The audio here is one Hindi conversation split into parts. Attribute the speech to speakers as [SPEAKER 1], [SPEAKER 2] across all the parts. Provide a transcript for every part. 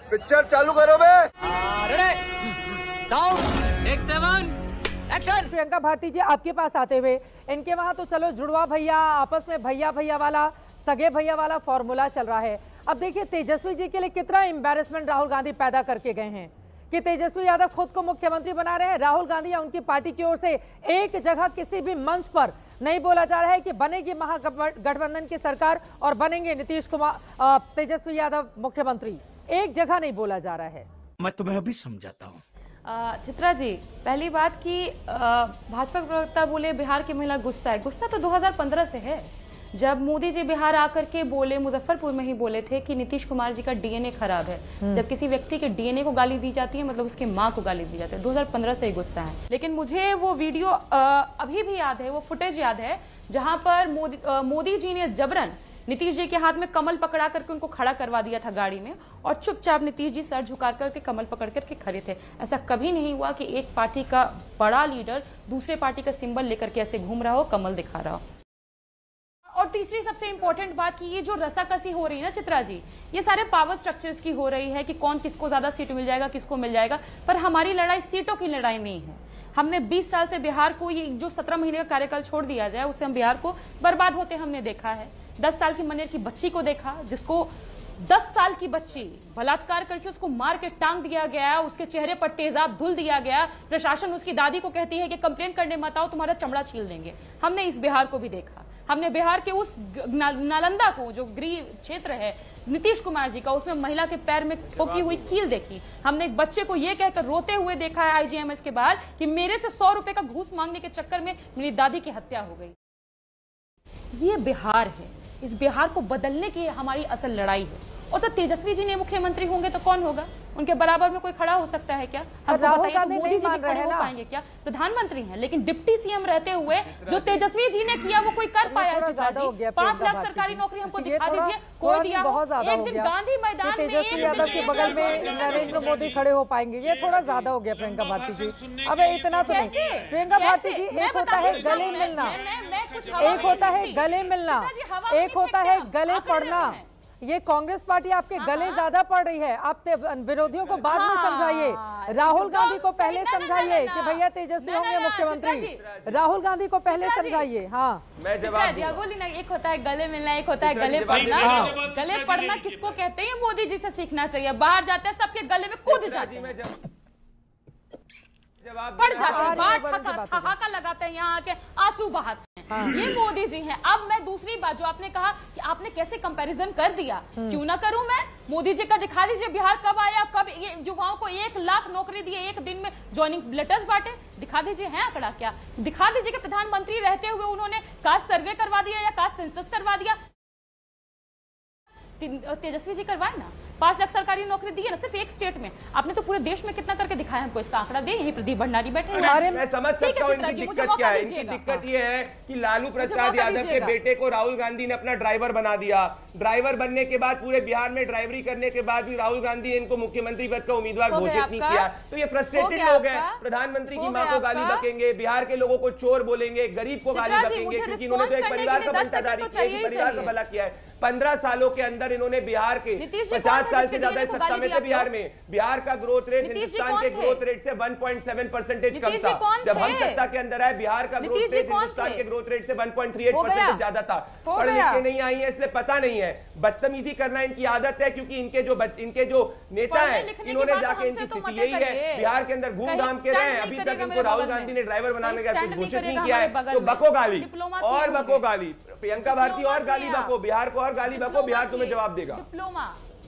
[SPEAKER 1] पिक्चर चालू करो बे।
[SPEAKER 2] Sound take 7 action.
[SPEAKER 3] Priyanka Bharti ji आपके पास आते हुए, इनके वहां तो चलो जुड़वा भैया आपस में भैया भैया वाला सगे भैया वाला फॉर्मूला चल रहा है। अब देखिए तेजस्वी जी के लिए कितना एम्बैरेसमेंट राहुल गांधी पैदा करके गए हैं कि तेजस्वी यादव खुद को मुख्यमंत्री बना रहे हैं। राहुल गांधी या उनकी पार्टी की ओर से एक जगह किसी भी मंच पर नहीं बोला जा रहा है कि बनेगी महागठबंधन की सरकार और बनेंगे नीतीश कुमार तेजस्वी यादव मुख्यमंत्री। एक जगह नहीं बोला जा रहा है।
[SPEAKER 4] मैं तुम्हें अभी समझाता हूँ।
[SPEAKER 5] चित्रा जी, पहली बात कि भाजपा प्रवक्ता बोले बिहार की महिला गुस्सा है। गुस्सा तो 2015 से है, जब मोदी जी बिहार आकर के बोले, मुजफ्फरपुर में ही बोले थे कि नीतीश कुमार जी का डीएनए खराब है। जब किसी व्यक्ति के डीएनए को गाली दी जाती है मतलब उसकी माँ को गाली दी जाती है। 2015 से ही गुस्सा है। लेकिन मुझे वो वीडियो अभी भी याद है, वो फुटेज याद है जहां पर मोदी जी ने जबरन नीतीश जी के हाथ में कमल पकड़ा करके उनको खड़ा करवा दिया था गाड़ी में, और चुपचाप नीतीश जी सर झुका करके कमल पकड़ करके खड़े थे। ऐसा कभी नहीं हुआ कि एक पार्टी का बड़ा लीडर दूसरे पार्टी का सिंबल लेकर के ऐसे घूम रहा हो, कमल दिखा रहा हो। और तीसरी सबसे इंपॉर्टेंट बात कि ये जो रसाकसी हो रही है ना चित्रा जी, ये सारे पावर स्ट्रक्चर्स की हो रही है कि कौन किसको ज्यादा सीट मिल जाएगा, किसको मिल जाएगा। पर हमारी लड़ाई सीटों की लड़ाई नहीं है। हमने 20 साल से बिहार को, ये जो 17 महीने का कार्यकाल छोड़ दिया जाए, उससे हम बिहार को बर्बाद होते हमने देखा है। 10 साल की मनेर की बच्ची को देखा, जिसको 10 साल की बच्ची बलात्कार करके उसको मार के टांग दिया गया, उसके चेहरे पर तेजाब धुल दिया गया। प्रशासन उसकी दादी को कहती है कि कंप्लेन करने मत आओ, तुम्हारा चमड़ा छील देंगे। हमने इस बिहार को भी देखा। हमने बिहार के उस नालंदा को, जो गृह क्षेत्र है नीतीश कुमार जी का, उसमें महिला के पैर में ठोकी हुई कील देखी। हमने एक बच्चे को यह कहकर रोते हुए देखा है आईजीएमएस के बाहर कि मेरे से 100 रुपए का घूस मांगने के चक्कर में मेरी दादी की हत्या हो गई। ये बिहार है। इस बिहार को बदलने की हमारी असल लड़ाई है। और तो तेजस्वी जी ने मुख्यमंत्री होंगे तो कौन होगा? उनके बराबर में कोई खड़ा हो सकता है क्या?
[SPEAKER 3] राहुल
[SPEAKER 5] बताइए, तो मोदी जी
[SPEAKER 3] खड़े
[SPEAKER 5] हो पाएंगे क्या? प्रधानमंत्री हैं, लेकिन डिप्टी सीएम रहते हुए जो तेजस्वी जी ने किया वो कोई कर पाया है? 5 लाख सरकारी नौकरी हमको दिखा दीजिए, कोई दिया? एक दिन गांधी मैदान में
[SPEAKER 3] तेजस्वी यादव के बगल में नरेंद्र मोदी खड़े हो पाएंगे, ये थोड़ा ज्यादा हो गया प्रियंका भारती जी। अब इतना तो नहीं प्रियंका भारती जी। एक होता है गले मिलना, एक होता है गले मिलना, एक होता है गले पड़ना। ये कांग्रेस पार्टी आपके गले ज्यादा पड़ रही है। आप विरोधियों को बाद में समझाइए, राहुल गांधी को पहले समझाइए कि भैया तेजस्वी होंगे मुख्यमंत्री। राहुल गांधी को पहले समझाइए। हाँ,
[SPEAKER 1] मैं जवाब दिया।
[SPEAKER 5] बोली ना, एक होता है गले मिलना, एक होता है गले पड़ना। गले पड़ना किसको कहते हैं? मोदी जी से सीखना चाहिए। बाहर जाते हैं सबके गले में कूद जाते हैं, पड़ जाते हैं, बात ठहाका लगाते हैं, यहाँ आके आंसू बहाते हैं। ये मोदी जी हैं। अब मैं दूसरी बात, जो आपने कहा कि आपने कैसे कंपैरिजन कर दिया, क्यों ना करूं मैं? मोदी जी का दिखा दीजिए, बिहार कब आया, कब ये युवाओं को 1 लाख नौकरी दी, एक दिन में ज्वाइनिंग लेटर्स बांटे। दिखा दीजिए, है आंकड़ा क्या? दिखा दीजिए कि प्रधानमंत्री रहते हुए उन्होंने कास्ट सर्वे करवा दिया या कास्ट सेंसस करवा दिया। तेजस्वी जी करवाए ना, 5 लाख सरकारी नौकरी दी है ना, सिर्फ एक स्टेट में। आपने तो पूरे देश में कितना करके दिखाया हमको, इसका आंकड़ा दे। यही प्रदीप भंडारी बैठे हैं।
[SPEAKER 1] मैं समझ सकता हूँ इनकी दिक्कत क्या है। इनकी दिक्कत ये है कि लालू प्रसाद यादव के बेटे को राहुल गांधी ने अपना ड्राइवर बना दिया। ड्राइवर बनने के बाद पूरे बिहार में ड्राइवरी करने के बाद भी राहुल गांधी ने इनको मुख्यमंत्री पद का उम्मीदवार घोषित नहीं किया। तो ये फ्रस्ट्रेटेड लोग हैं। प्रधानमंत्री की माँ को गाली बकेंगे, बिहार के लोगों को चोर बोलेंगे, गरीब को गाली बकेंगे, क्योंकि इन्होंने तो एक परिवार का बंटाधारी किया, परिवार का भला किया है। 15 सालों के अंदर इन्होंने बिहार के 50 साल से ज्यादा सत्ता में थे बिहार में। बिहार का ग्रोथ रेट हिंदुस्तान के ग्रोथ रेट से 1.7% कम था। जब हम सत्ता के अंदर आए, बिहार का ग्रोथ रेट हिंदुस्तान के ग्रोथ रेट से 1.38% ज्यादा था। पढ़ लिख के नहीं आई है इसलिए पता नहीं है। बदतमीजी करना इनकी आदत है, क्योंकि इनके जो नेता है इन्होंने जाके इनकी स्थिति यही है, बिहार के अंदर घूम घाम के रहे। अभी तक इनको राहुल गांधी ने ड्राइवर बनाने का कुछ घोषित नहीं किया है। तो बको गाली और बको गाली, प्रियंका भारती और गाली बको, बिहार को और गाली बको, बिहार तुम्हें जवाब देगा।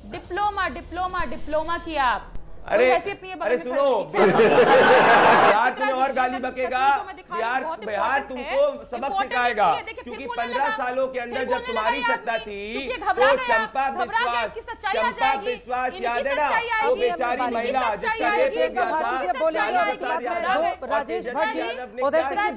[SPEAKER 5] डिप्लोमा किया आप।
[SPEAKER 1] अरे सुनो, बिहार तुम्हें और गाली बकेगा, बिहार तुमको सबक सिखाएगा। क्योंकि 15 सालों के अंदर जब तुम्हारी सत्ता थी तो चंपा विश्वास याद है ना, वो बेचारी महिला जिसका रेप हो गया था, लालू प्रसाद यादव,
[SPEAKER 3] राजेश भट्ट जी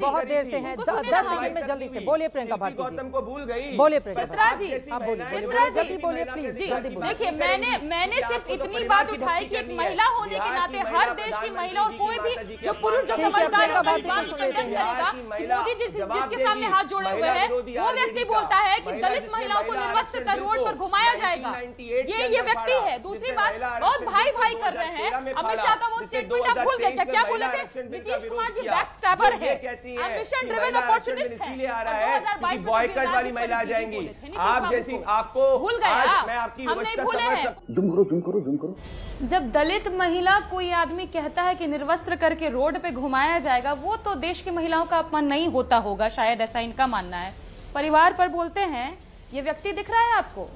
[SPEAKER 3] बहुत देर से हैं। 10 सेकंड में जल्दी से बोलिए प्रियंका भारती।
[SPEAKER 1] गौतम को भूल गई।
[SPEAKER 3] बोलिए प्रियंका जी, आप बोलिए, जल्दी बोलिए प्लीज।
[SPEAKER 5] देखिए, मैंने सिर्फ इतनी बात उठाई कि एक महिला महिला होने के नाते हर देश की महिला और कोई भी जो पुरुष जो समझदार होगा इस बात को कंडेम करेगा कि मोदी जी जिसके सामने हाथ जोड़े हुए हैं वो व्यक्ति बोलता है कि दलित महिलाओं को निर्वस्त्र कर रोड पर घुमाया जाएगा, ये व्यक्ति है। दूसरी बात, बहुत भाई भाई कर रहे हैं। अमित शाह का वो स्टेटमेंट आप भूल गए क्या बोले थे? नीतीश कुमार जी बैकस्टैबर है, एम्बिशन ड्रिवन अपॉर्चुनिस्ट है।
[SPEAKER 1] 2022 बॉयकट वाली महिला आ जाएंगी आप जैसी, आपको
[SPEAKER 5] भूल गए आप,
[SPEAKER 1] मैं आपकी
[SPEAKER 5] हम नहीं भूले हैं।
[SPEAKER 4] जुम करो।
[SPEAKER 5] जब दलित महिला कोई आदमी कहता है कि निर्वस्त्र करके रोड पे घुमाया जाएगा, वो तो देश की महिलाओं का अपमान नहीं होता होगा, शायद ऐसा इनका मानना है। परिवार पर बोलते हैं, ये व्यक्ति दिख रहा है आपको,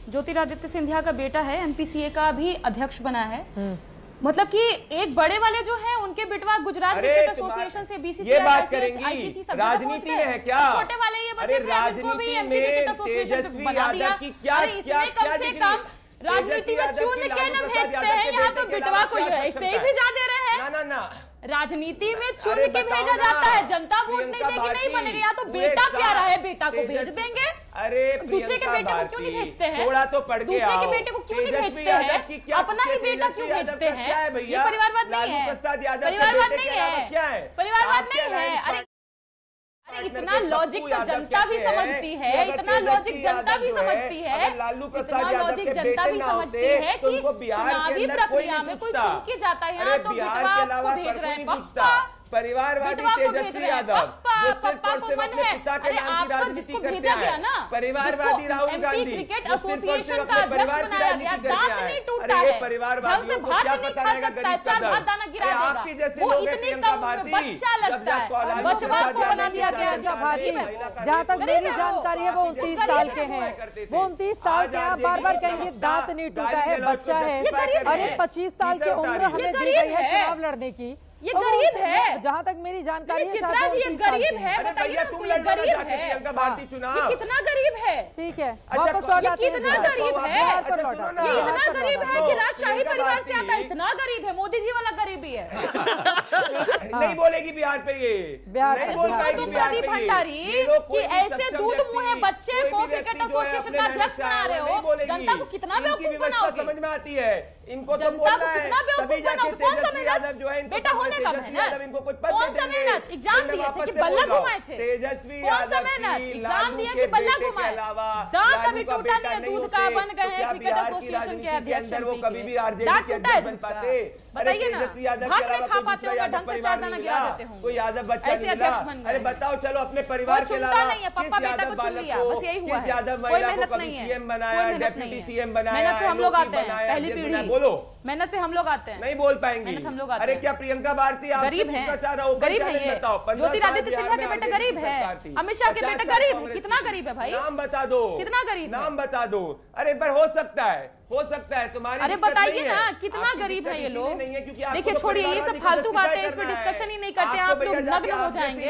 [SPEAKER 5] ज्योतिरादित्य सिंधिया का बेटा है, एमपीसीए का भी अध्यक्ष बना है। मतलब कि एक बड़े वाले जो हैं उनके बेटवा गुजरात क्रिकेट एसोसिएशन से बीसीसीआई
[SPEAKER 1] ये बात करेंगी राजनीति में है क्या?
[SPEAKER 5] छोटे वाले ये बच्चे
[SPEAKER 1] राजनीति में तेजस्वी यादव की क्या
[SPEAKER 5] राजनीति में चूर्ण केन भेजते हैं, यहाँ तो बेटवा को ऐसे ही भेजा दे रहे हैं।
[SPEAKER 1] ना
[SPEAKER 5] राजनीति में चुन के भेजा जाता है, जनता वोट नहीं देगी, नहीं बनेगा। या तो बेटा प्यारा है, बेटा को भेज देंगे।
[SPEAKER 1] अरे
[SPEAKER 5] दूसरे के बेटे को क्यों नहीं भेजते हैं?
[SPEAKER 1] थोड़ा तो पढ़ के
[SPEAKER 5] दूसरे के बेटे को क्यों नहीं भेजते हैं? अपना ही बेटा क्यों भेजते हैं? ये परिवारवाद नहीं है, परिवारवाद नहीं है, परिवारवाद नहीं है। अरे इतना लॉजिक तो जनता भी समझती है, इतना लॉजिक जनता भी समझती है, इतना लॉजिक जनता भी समझती है कि चुनावी प्रक्रिया में कोई चुन के जाता है, यहाँ तो बेटवा को भेज रहे हैं। पप्पा
[SPEAKER 1] परिवारवादी तेजस्वी यादव जो सिर्फ और सिर्फ अपने पिता के नाम की राजनीति करते हैं, परिवारवादी राहुल गांधी
[SPEAKER 5] क्रिकेट एसोसिएशन का अध्यक्ष बनाया गया, दांत नहीं टूटता है,
[SPEAKER 1] परिवारवादियों को क्या पता है गरीब का दर्द? आपकी जैसे लोग हैं प्रियंका भारती,
[SPEAKER 5] बच्चा लगता है, बचवा को बना दिया गया है।
[SPEAKER 3] भारती में जहाँ तक मेरी जानकारी है वो 29 साल के हैं, वो 29 साल के हैं। बार कहेंगे दांत नहीं टूटा है, बच्चा है। अरे 25 साल की उम्र हमें दी गई है चुनाव लड़ने की।
[SPEAKER 5] ये गरीब है,
[SPEAKER 3] जहाँ तक मेरी जानकारी है।
[SPEAKER 5] चित्रा जी ये गरीब है, बताइए
[SPEAKER 1] तुम
[SPEAKER 5] ये गरीब है,
[SPEAKER 1] प्रियंका भारती चुनाव,
[SPEAKER 5] ये कितना गरीब है?
[SPEAKER 3] ठीक है,
[SPEAKER 1] अच्छा,
[SPEAKER 3] ये
[SPEAKER 5] कितना गरीब है? ये इतना गरीब है कि राजशाही परिवार से आता है, इतना गरीब है, मोदी जी वाला गरीबी है।
[SPEAKER 1] नहीं बोलेगी बिहार पे, ये नहीं बोल पाएगी बिहार पे
[SPEAKER 5] भंडारी कि ऐसे दूध मुँहे बच्चे को क्रिकेट एसोसिएशन का अध्यक्ष बना रहे हो, जनता को कितना बेवकूफ बनाओगे?
[SPEAKER 1] समझ में आती है इनको, तो
[SPEAKER 5] जनता को कितना बेवकूफ बनाओगे? कौन सा
[SPEAKER 1] यादव जो है
[SPEAKER 5] बेटा होने का मेहनत,
[SPEAKER 1] इनको कुछ पद
[SPEAKER 5] कौन सा मेहनत? एग्जाम दिए थे कि बल्ला घुमाए थे?
[SPEAKER 1] तेजस्वी
[SPEAKER 5] कौन सा मेहनत? एग्जाम दिए कि बल्ला घुमाए? दांत अभी टूटा नहीं है, दूध का बन गए हैं क्रिकेट एसोसिएशन के अध्यक्ष।
[SPEAKER 1] वो कभी भी आरजेडी के अध्यक्ष बन पाते?
[SPEAKER 5] बताइए ना, भात में खा पाते होंगे, ढंग से चाय दाना गिरा देते होंगे,
[SPEAKER 1] कोई यादव बच्चा
[SPEAKER 5] ऐसे अध्यक्ष बन गए।
[SPEAKER 1] अरे बताओ, चलो अपने परिवार के अलावा
[SPEAKER 5] नहीं है, पप्पा बेटा को चुन लिया, बस यही हुआ है।
[SPEAKER 1] यादव महिला को कभी सीएम बनाया, डेप्यूटी सीएम बनाया,
[SPEAKER 5] मेहनत से हम लोग आते हैं, पहली पीढ़ी।
[SPEAKER 1] बोलो,
[SPEAKER 5] मेहनत से हम लोग आते हैं,
[SPEAKER 1] नहीं बोल पाएंगी।
[SPEAKER 5] हम लोग आते
[SPEAKER 1] अरे
[SPEAKER 5] हैं।
[SPEAKER 1] क्या प्रियंका भारती आप
[SPEAKER 5] गरीब है, गरीब है ये, ज्योतिरादित्य सिंधिया के बेटा गरीब है, अमित शाह के बेटा गरीब, कितना गरीब है भाई?
[SPEAKER 1] नाम बता दो,
[SPEAKER 5] कितना गरीब,
[SPEAKER 1] नाम बता दो। अरे पर हो सकता है तुम्हारी,
[SPEAKER 5] अरे बताइए ना कितना गरीब है ये लोग। देखिए छोड़िए ये सब फालतू बातें, इस पर डिस्कशन ही नहीं करते, आप लोग नग्न हो जाएंगे।